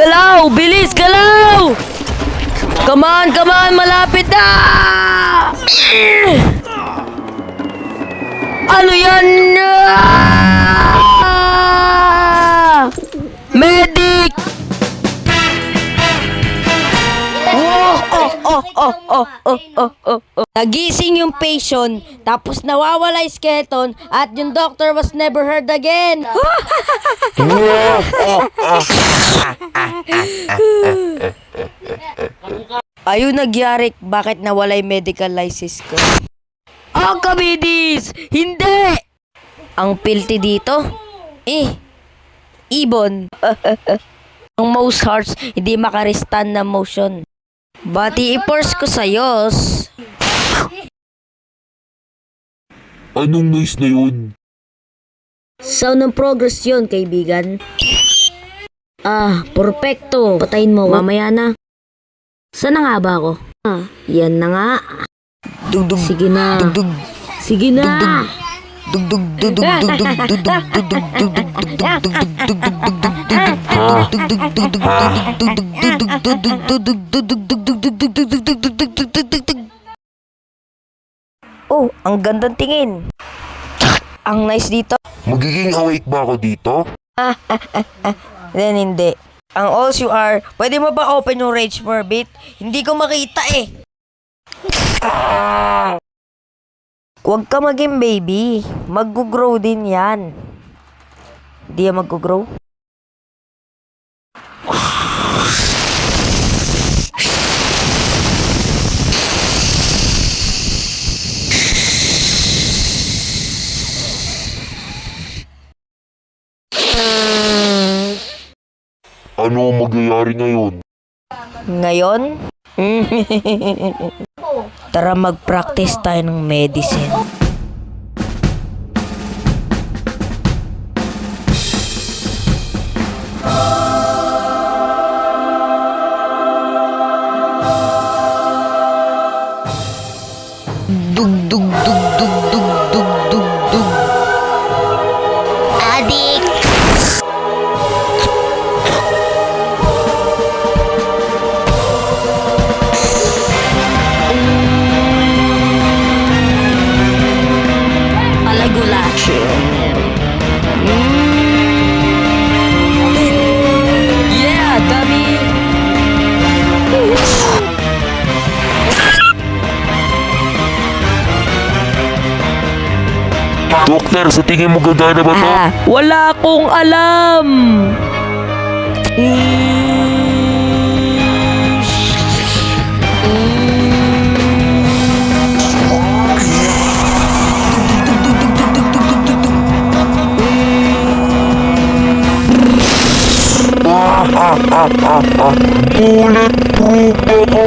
Galaw! Bilis! Galaw! Come on! Come on! Malapit na! Ano yan? Medic! Nagising yung patient, tapos nawawala yung skeleton, at yung doctor was never heard again. Ayun nagyari, bakit nawala yung medical license ko? Oh, kabidis! Hindi! Ang pilti dito? Ibon. Ang mouse hearts, hindi makarestan na motion. Bati i-force ko sa'yo. Anong noise na yun? Sound ng progress yun, kaibigan. Perfecto. Patayin mo, mamaya na. Saan na nga ba ako? Yan na nga. Dugdug. Sige na. Dugdug. Sige na. Dugdug. Dugdug. Oh, ang gandang tingin. Ang nice dito. Magiging awake ba ako dito? Then hindi. Ang alls you are, pwede mo ba open yung rage for a bit? Hindi ko makita eh. Huwag ka maging baby. Mag-grow din yan. Hindi yan mag-grow? Ano ang magyayari ngayon? Ngayon? Tara mag-practice tayo ng medicine. Dugdug. Adik! Yeah, dummy! Doktor, sa tingin mo gagana ba to? Wala akong alam! Bulletproof ako!